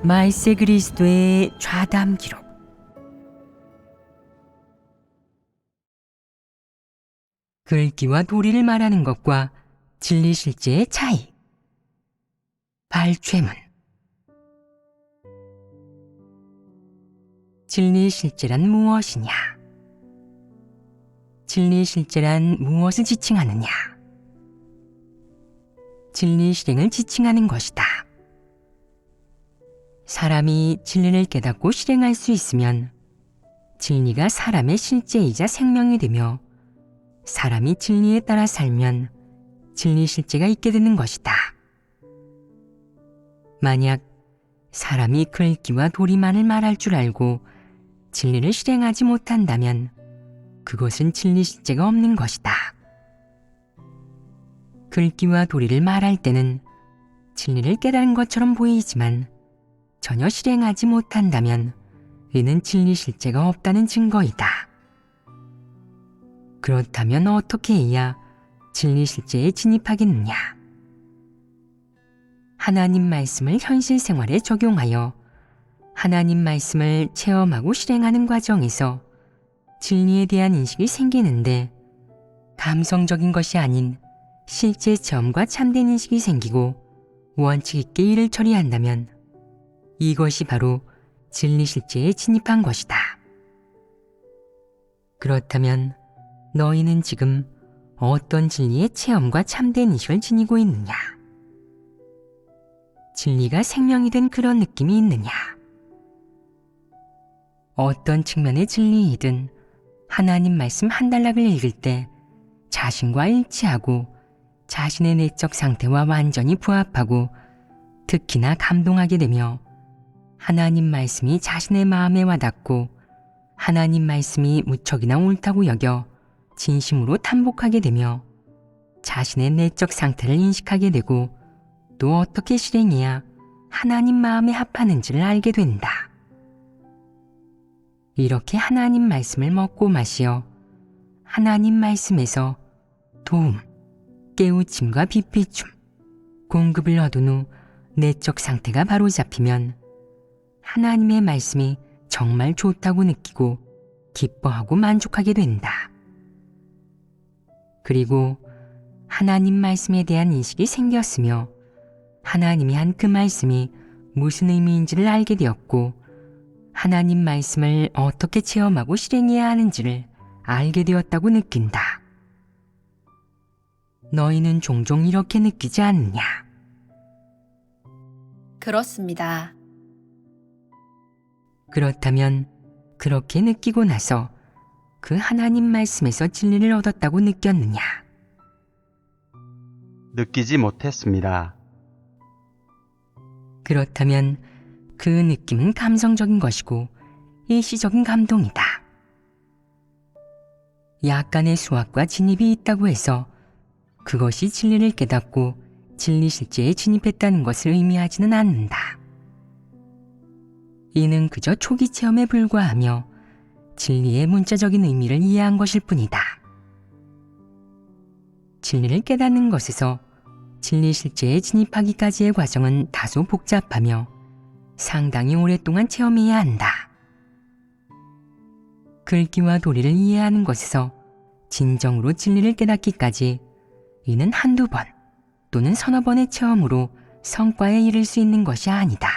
말세 그리스도의 좌담 기록. 글귀와 도리를 말하는 것과 진리 실제의 차이. 발췌문. 진리 실제란 무엇이냐? 진리 실제란 무엇을 지칭하느냐? 진리 실행을 지칭하는 것이다. 사람이 진리를 깨닫고 실행할 수 있으면 진리가 사람의 실제이자 생명이 되며, 사람이 진리에 따라 살면 진리 실제가 있게 되는 것이다. 만약 사람이 글귀와 도리만을 말할 줄 알고 진리를 실행하지 못한다면 그것은 진리 실제가 없는 것이다. 글귀와 도리를 말할 때는 진리를 깨달은 것처럼 보이지만 전혀 실행하지 못한다면 이는 진리 실제가 없다는 증거이다. 그렇다면 어떻게 해야 진리 실제에 진입하겠느냐? 하나님 말씀을 현실 생활에 적용하여 하나님 말씀을 체험하고 실행하는 과정에서 진리에 대한 인식이 생기는데, 감성적인 것이 아닌 실제 체험과 참된 인식이 생기고 원칙 있게 일을 처리한다면 이것이 바로 진리 실제에 진입한 것이다. 그렇다면 너희는 지금 어떤 진리의 체험과 참된 인식을 지니고 있느냐? 진리가 생명이 된 그런 느낌이 있느냐? 어떤 측면의 진리이든 하나님 말씀 한 단락을 읽을 때 자신과 일치하고 자신의 내적 상태와 완전히 부합하고 특히나 감동하게 되며, 하나님 말씀이 자신의 마음에 와닿고 하나님 말씀이 무척이나 옳다고 여겨 진심으로 탐복하게 되며 자신의 내적 상태를 인식하게 되고 또 어떻게 실행해야 하나님 마음에 합하는지를 알게 된다. 이렇게 하나님 말씀을 먹고 마시어 하나님 말씀에서 도움, 깨우침과 비피춤, 공급을 얻은 후 내적 상태가 바로 잡히면 하나님의 말씀이 정말 좋다고 느끼고 기뻐하고 만족하게 된다. 그리고 하나님 말씀에 대한 인식이 생겼으며 하나님이 한 그 말씀이 무슨 의미인지를 알게 되었고 하나님 말씀을 어떻게 체험하고 실행해야 하는지를 알게 되었다고 느낀다. 너희는 종종 이렇게 느끼지 않느냐? 그렇습니다. 그렇다면 그렇게 느끼고 나서 그 하나님 말씀에서 진리를 얻었다고 느꼈느냐? 느끼지 못했습니다. 그렇다면 그 느낌은 감성적인 것이고 일시적인 감동이다. 약간의 수확과 진입이 있다고 해서 그것이 진리를 깨닫고 진리 실제에 진입했다는 것을 의미하지는 않는다. 이는 그저 초기 체험에 불과하며 진리의 문자적인 의미를 이해한 것일 뿐이다. 진리를 깨닫는 것에서 진리 실제에 진입하기까지의 과정은 다소 복잡하며 상당히 오랫동안 체험해야 한다. 글귀와 도리를 이해하는 것에서 진정으로 진리를 깨닫기까지 이는 한두 번 또는 서너 번의 체험으로 성과에 이를 수 있는 것이 아니다.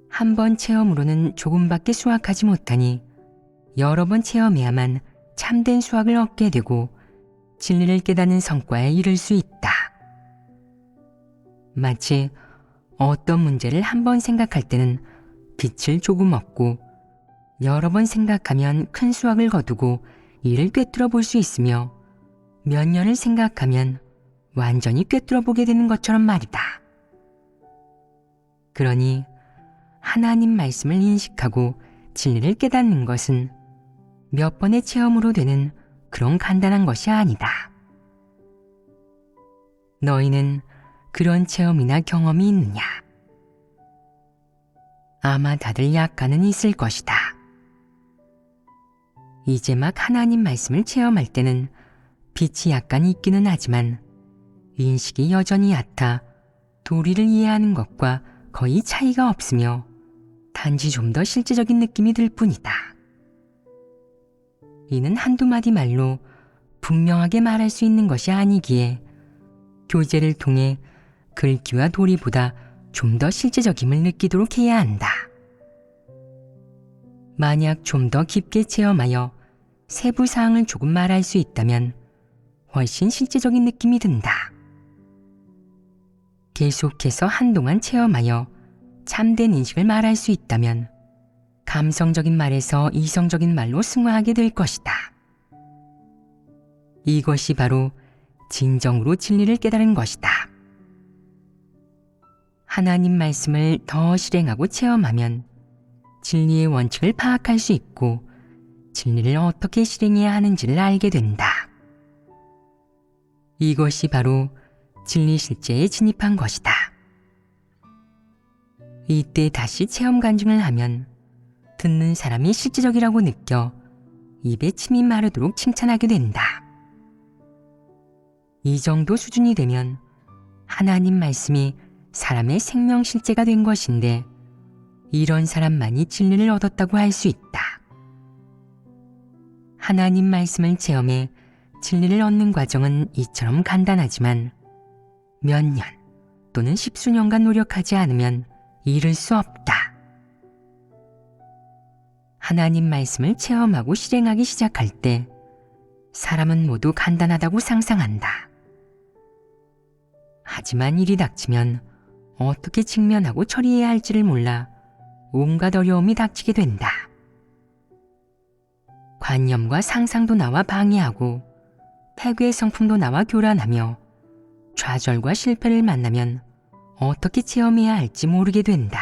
한 번 체험으로는 조금밖에 수확하지 못하니 여러 번 체험해야만 참된 수확을 얻게 되고 진리를 깨닫는 성과에 이를 수 있다. 마치 어떤 문제를 한 번 생각할 때는 빛을 조금 얻고 여러 번 생각하면 큰 수확을 거두고 이를 꿰뚫어 볼 수 있으며 몇 년을 생각하면 완전히 꿰뚫어 보게 되는 것처럼 말이다. 그러니 하나님 말씀을 인식하고 진리를 깨닫는 것은 몇 번의 체험으로 되는 그런 간단한 것이 아니다. 너희는 그런 체험이나 경험이 있느냐? 아마 다들 약간은 있을 것이다. 이제 막 하나님 말씀을 체험할 때는 빛이 약간 있기는 하지만 인식이 여전히 얕아 도리를 이해하는 것과 거의 차이가 없으며 단지 좀 더 실제적인 느낌이 들 뿐이다. 이는 한두 마디 말로 분명하게 말할 수 있는 것이 아니기에 교제를 통해 글귀와 도리보다 좀 더 실제적임을 느끼도록 해야 한다. 만약 좀 더 깊게 체험하여 세부 사항을 조금 말할 수 있다면 훨씬 실제적인 느낌이 든다. 계속해서 한동안 체험하여 참된 인식을 말할 수 있다면 감성적인 말에서 이성적인 말로 승화하게 될 것이다. 이것이 바로 진정으로 진리를 깨달은 것이다. 하나님 말씀을 더 실행하고 체험하면 진리의 원칙을 파악할 수 있고 진리를 어떻게 실행해야 하는지를 알게 된다. 이것이 바로 진리 실제에 진입한 것이다. 이때 다시 체험 간증을 하면 듣는 사람이 실제적이라고 느껴 입에 침이 마르도록 칭찬하게 된다. 이 정도 수준이 되면 하나님 말씀이 사람의 생명 실제가 된 것인데 이런 사람만이 진리를 얻었다고 할 수 있다. 하나님 말씀을 체험해 진리를 얻는 과정은 이처럼 간단하지만 몇 년 또는 십수년간 노력하지 않으면 이룰 수 없다. 하나님 말씀을 체험하고 실행하기 시작할 때 사람은 모두 간단하다고 상상한다. 하지만 일이 닥치면 어떻게 직면하고 처리해야 할지를 몰라 온갖 어려움이 닥치게 된다. 관념과 상상도 나와 방해하고 패괴의 성품도 나와 교란하며 좌절과 실패를 만나면 어떻게 체험해야 할지 모르게 된다.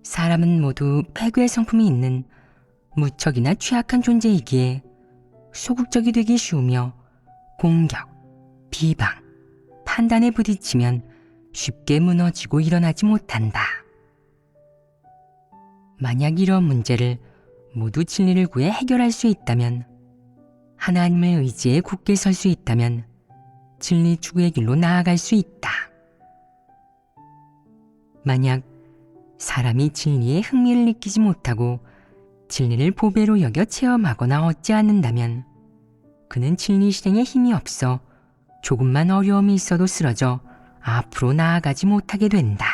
사람은 모두 패괴의 성품이 있는 무척이나 취약한 존재이기에 소극적이 되기 쉬우며 공격, 비방, 판단에 부딪히면 쉽게 무너지고 일어나지 못한다. 만약 이런 문제를 모두 진리를 구해 해결할 수 있다면, 하나님의 의지에 굳게 설 수 있다면 진리 추구의 길로 나아갈 수 있다. 만약 사람이 진리에 흥미를 느끼지 못하고 진리를 보배로 여겨 체험하거나 얻지 않는다면 그는 진리 실행에 힘이 없어 조금만 어려움이 있어도 쓰러져 앞으로 나아가지 못하게 된다.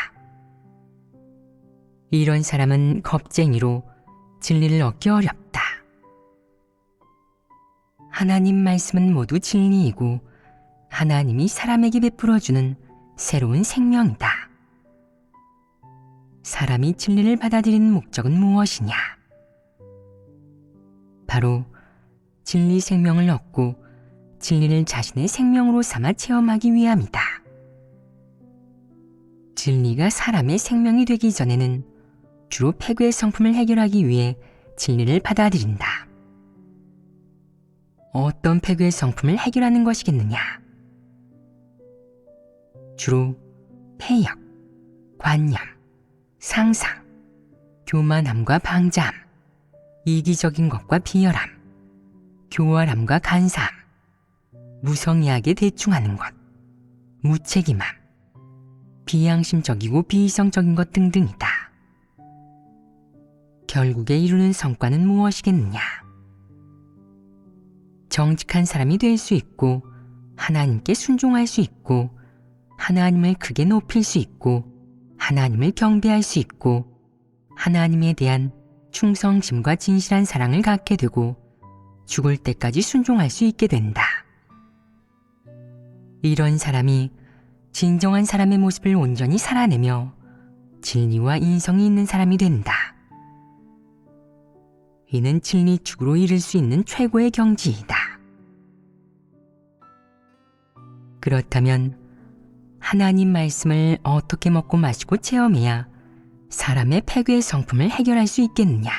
이런 사람은 겁쟁이로 진리를 얻기 어렵다. 하나님 말씀은 모두 진리이고 하나님이 사람에게 베풀어주는 새로운 생명이다. 사람이 진리를 받아들이는 목적은 무엇이냐? 바로 진리 생명을 얻고 진리를 자신의 생명으로 삼아 체험하기 위함이다. 진리가 사람의 생명이 되기 전에는 주로 패괴의 성품을 해결하기 위해 진리를 받아들인다. 어떤 패괴의 성품을 해결하는 것이겠느냐? 주로 폐역, 관념, 상상, 교만함과 방자함, 이기적인 것과 비열함, 교활함과 간사함, 무성의하게 대충하는 것, 무책임함, 비양심적이고 비이성적인 것 등등이다. 결국에 이루는 성과는 무엇이겠느냐? 정직한 사람이 될 수 있고 하나님께 순종할 수 있고 하나님을 크게 높일 수 있고 하나님을 경배할 수 있고 하나님에 대한 충성심과 진실한 사랑을 갖게 되고 죽을 때까지 순종할 수 있게 된다. 이런 사람이 진정한 사람의 모습을 온전히 살아내며 진리와 인성이 있는 사람이 된다. 이는 진리 축으로 이룰 수 있는 최고의 경지이다. 그렇다면 하나님 말씀을 어떻게 먹고 마시고 체험해야 사람의 패괴의 성품을 해결할 수 있겠느냐?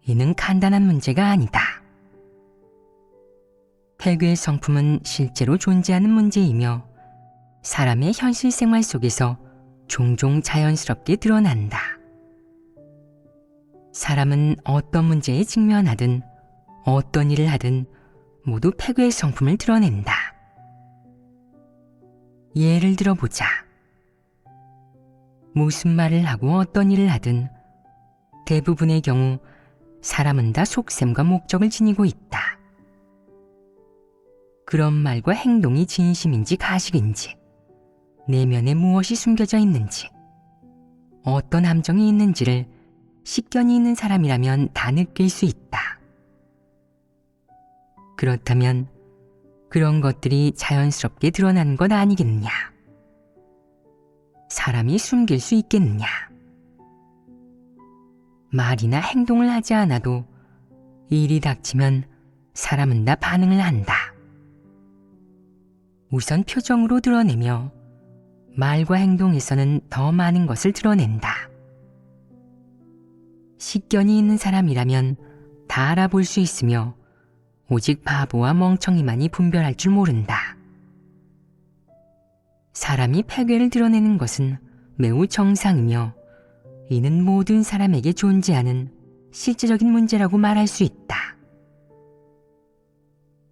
이는 간단한 문제가 아니다. 패괴의 성품은 실제로 존재하는 문제이며 사람의 현실 생활 속에서 종종 자연스럽게 드러난다. 사람은 어떤 문제에 직면하든 어떤 일을 하든 모두 패괴의 성품을 드러낸다. 예를 들어보자. 무슨 말을 하고 어떤 일을 하든 대부분의 경우 사람은 다 속셈과 목적을 지니고 있다. 그런 말과 행동이 진심인지 가식인지, 내면에 무엇이 숨겨져 있는지, 어떤 함정이 있는지를 식견이 있는 사람이라면 다 느낄 수 있다. 그렇다면 그런 것들이 자연스럽게 드러나는 것 아니겠느냐? 사람이 숨길 수 있겠느냐? 말이나 행동을 하지 않아도 일이 닥치면 사람은 다 반응을 한다. 우선 표정으로 드러내며 말과 행동에서는 더 많은 것을 드러낸다. 식견이 있는 사람이라면 다 알아볼 수 있으며 오직 바보와 멍청이만이 분별할 줄 모른다. 사람이 패괴를 드러내는 것은 매우 정상이며 이는 모든 사람에게 존재하는 실제적인 문제라고 말할 수 있다.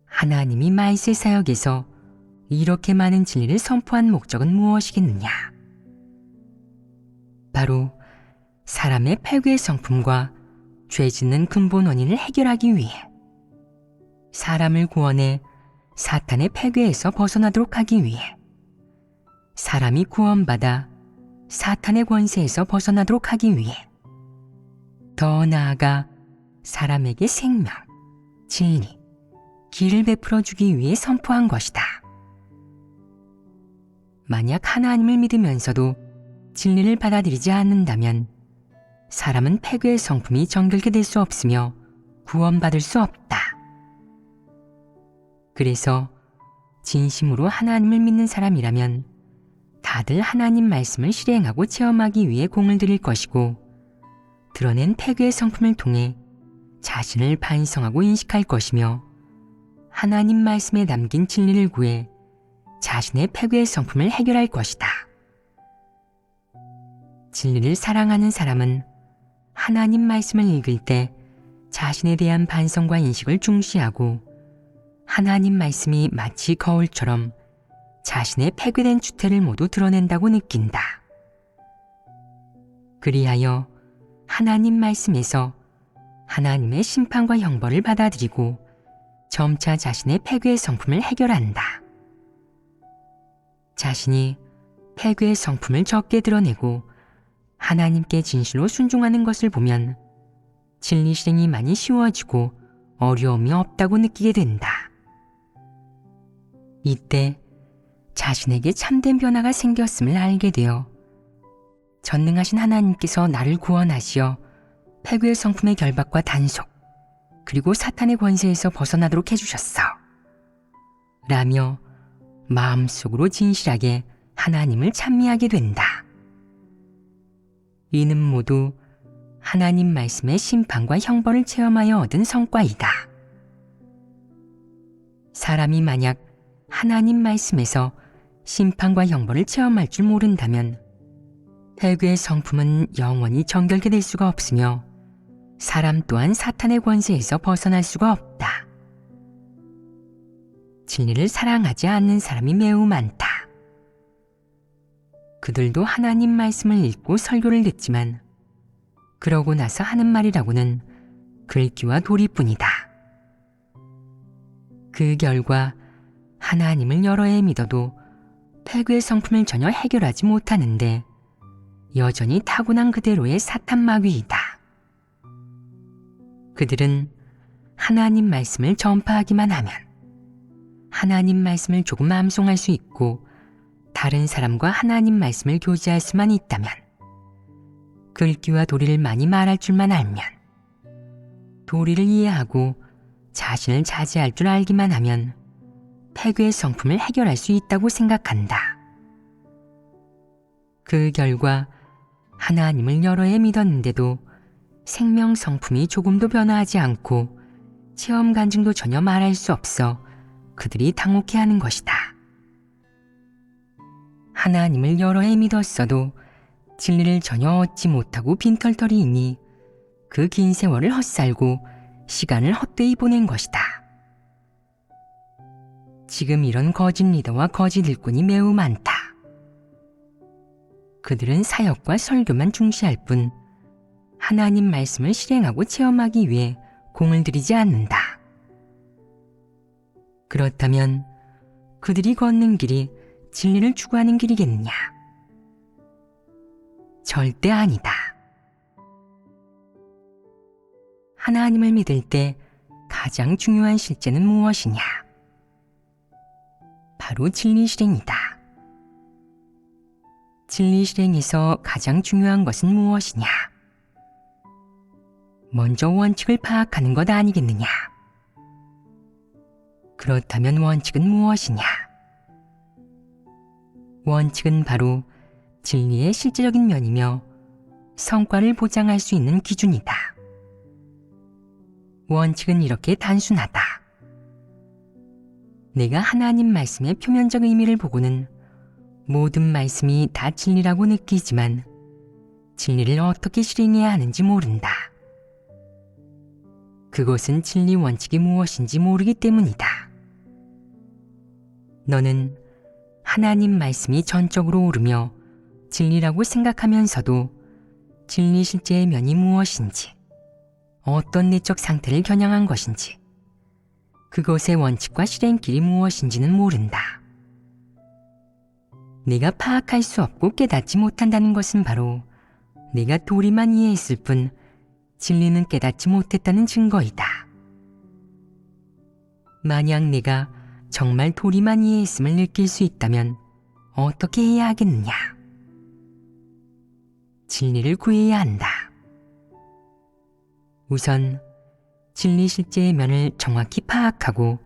하나님이 말세 사역에서 이렇게 많은 진리를 선포한 목적은 무엇이겠느냐? 바로 사람의 패괴의 성품과 죄 짓는 근본 원인을 해결하기 위해 사람을 구원해 사탄의 패괴에서 벗어나도록 하기 위해 사람이 구원받아 사탄의 권세에서 벗어나도록 하기 위해 더 나아가 사람에게 생명, 진리, 길을 베풀어 주기 위해 선포한 것이다. 만약 하나님을 믿으면서도 진리를 받아들이지 않는다면 사람은 패괴의 성품이 정결케 될 수 없으며 구원받을 수 없다. 그래서 진심으로 하나님을 믿는 사람이라면 다들 하나님 말씀을 실행하고 체험하기 위해 공을 들일 것이고 드러낸 패괴의 성품을 통해 자신을 반성하고 인식할 것이며 하나님 말씀에 담긴 진리를 구해 자신의 패괴의 성품을 해결할 것이다. 진리를 사랑하는 사람은 하나님 말씀을 읽을 때 자신에 대한 반성과 인식을 중시하고 하나님 말씀이 마치 거울처럼 자신의 패괴된 주태를 모두 드러낸다고 느낀다. 그리하여 하나님 말씀에서 하나님의 심판과 형벌을 받아들이고 점차 자신의 패괴의 성품을 해결한다. 자신이 패괴의 성품을 적게 드러내고 하나님께 진실로 순종하는 것을 보면 진리 실행이 많이 쉬워지고 어려움이 없다고 느끼게 된다. 이때 자신에게 참된 변화가 생겼음을 알게 되어 전능하신 하나님께서 나를 구원하시어 패괴의 성품의 결박과 단속 그리고 사탄의 권세에서 벗어나도록 해주셨어 라며 마음속으로 진실하게 하나님을 찬미하게 된다. 이는 모두 하나님 말씀의 심판과 형벌을 체험하여 얻은 성과이다. 사람이 만약 하나님 말씀에서 심판과 형벌을 체험할 줄 모른다면 패괴의 성품은 영원히 정결케 될 수가 없으며 사람 또한 사탄의 권세에서 벗어날 수가 없다. 진리를 사랑하지 않는 사람이 매우 많다. 그들도 하나님 말씀을 읽고 설교를 듣지만 그러고 나서 하는 말이라고는 글귀와 도리뿐이다. 그 결과 하나님을 여러 해 믿어도 패괴의 성품을 전혀 해결하지 못하는데 여전히 타고난 그대로의 사탄 마귀이다. 그들은 하나님 말씀을 전파하기만 하면 하나님 말씀을 조금 암송할 수 있고 다른 사람과 하나님 말씀을 교제할 수만 있다면 글귀와 도리를 많이 말할 줄만 알면 도리를 이해하고 자신을 자제할 줄 알기만 하면 패괴의 성품을 해결할 수 있다고 생각한다. 그 결과 하나님을 여러 해 믿었는데도 생명 성품이 조금도 변화하지 않고 체험 간증도 전혀 말할 수 없어 그들이 당혹해하는 것이다. 하나님을 여러 해 믿었어도 진리를 전혀 얻지 못하고 빈털터리이니 그 긴 세월을 헛살고 시간을 헛되이 보낸 것이다. 지금 이런 거짓 리더와 거짓 일꾼이 매우 많다. 그들은 사역과 설교만 중시할 뿐 하나님 말씀을 실행하고 체험하기 위해 공을 들이지 않는다. 그렇다면 그들이 걷는 길이 진리를 추구하는 길이겠느냐? 절대 아니다. 하나님을 믿을 때 가장 중요한 실제는 무엇이냐? 바로 진리 실행이다. 진리 실행에서 가장 중요한 것은 무엇이냐? 먼저 원칙을 파악하는 것 아니겠느냐? 그렇다면 원칙은 무엇이냐? 원칙은 바로 진리의 실제적인 면이며 성과를 보장할 수 있는 기준이다. 원칙은 이렇게 단순하다. 내가 하나님 말씀의 표면적 의미를 보고는 모든 말씀이 다 진리라고 느끼지만 진리를 어떻게 실행해야 하는지 모른다. 그것은 진리 원칙이 무엇인지 모르기 때문이다. 너는 하나님 말씀이 전적으로 옳으며 진리라고 생각하면서도 진리 실제의 면이 무엇인지, 어떤 내적 상태를 겨냥한 것인지, 그것의 원칙과 실행길이 무엇인지는 모른다. 내가 파악할 수 없고 깨닫지 못한다는 것은 바로 내가 도리만 이해했을 뿐 진리는 깨닫지 못했다는 증거이다. 만약 내가 정말 도리만 이해했음을 느낄 수 있다면 어떻게 해야 하겠느냐? 진리를 구해야 한다. 우선 진리 실제의 면을 정확히 파악하고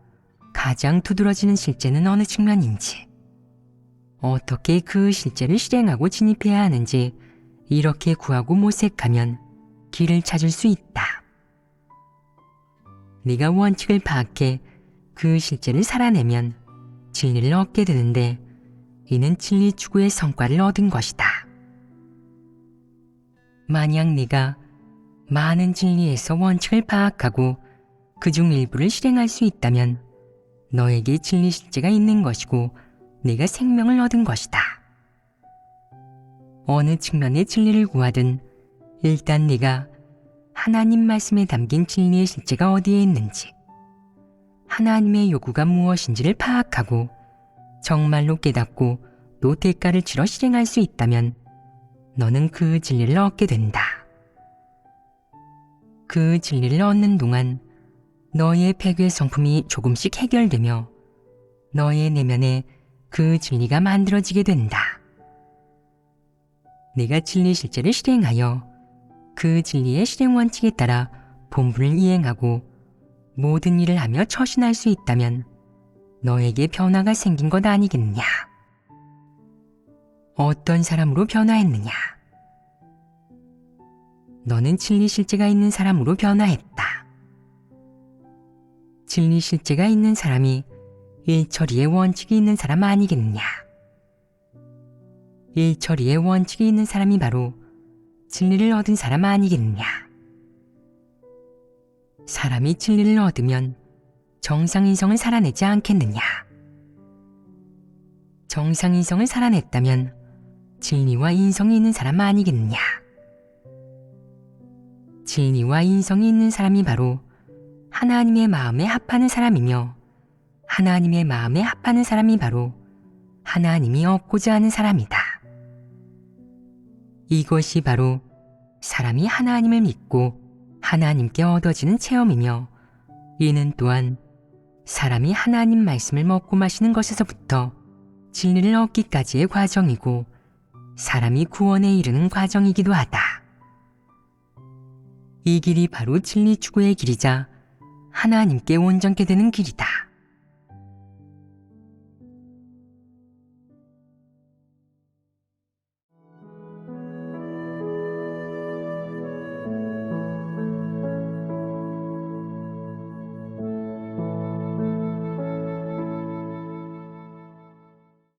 가장 두드러지는 실제는 어느 측면인지, 어떻게 그 실제를 실행하고 진입해야 하는지 이렇게 구하고 모색하면 길을 찾을 수 있다. 네가 원칙을 파악해 그 실제를 살아내면 진리를 얻게 되는데 이는 진리 추구의 성과를 얻은 것이다. 만약 네가 많은 진리에서 원칙을 파악하고 그중 일부를 실행할 수 있다면 너에게 진리 실제가 있는 것이고 네가 생명을 얻은 것이다. 어느 측면의 진리를 구하든 일단 네가 하나님 말씀에 담긴 진리의 실제가 어디에 있는지, 하나님의 요구가 무엇인지를 파악하고 정말로 깨닫고 또 대가를 치러 실행할 수 있다면 너는 그 진리를 얻게 된다. 그 진리를 얻는 동안 너의 폐괴 성품이 조금씩 해결되며 너의 내면에 그 진리가 만들어지게 된다. 네가 진리 실제를 실행하여 그 진리의 실행 원칙에 따라 본분을 이행하고 모든 일을 하며 처신할 수 있다면 너에게 변화가 생긴 것 아니겠느냐? 어떤 사람으로 변화했느냐? 너는 진리 실제가 있는 사람으로 변화했다. 진리 실제가 있는 사람이 일처리의 원칙이 있는 사람 아니겠느냐? 일처리의 원칙이 있는 사람이 바로 진리를 얻은 사람 아니겠느냐? 사람이 진리를 얻으면 정상인성을 살아내지 않겠느냐? 정상인성을 살아냈다면 진리와 인성이 있는 사람 아니겠느냐? 진리와 인성이 있는 사람이 바로 하나님의 마음에 합하는 사람이며 하나님의 마음에 합하는 사람이 바로 하나님이 얻고자 하는 사람이다. 이것이 바로 사람이 하나님을 믿고 하나님께 얻어지는 체험이며 이는 또한 사람이 하나님 말씀을 먹고 마시는 것에서부터 진리를 얻기까지의 과정이고 사람이 구원에 이르는 과정이기도 하다. 이 길이 바로 진리 추구의 길이자 하나님께 온전케 되는 길이다.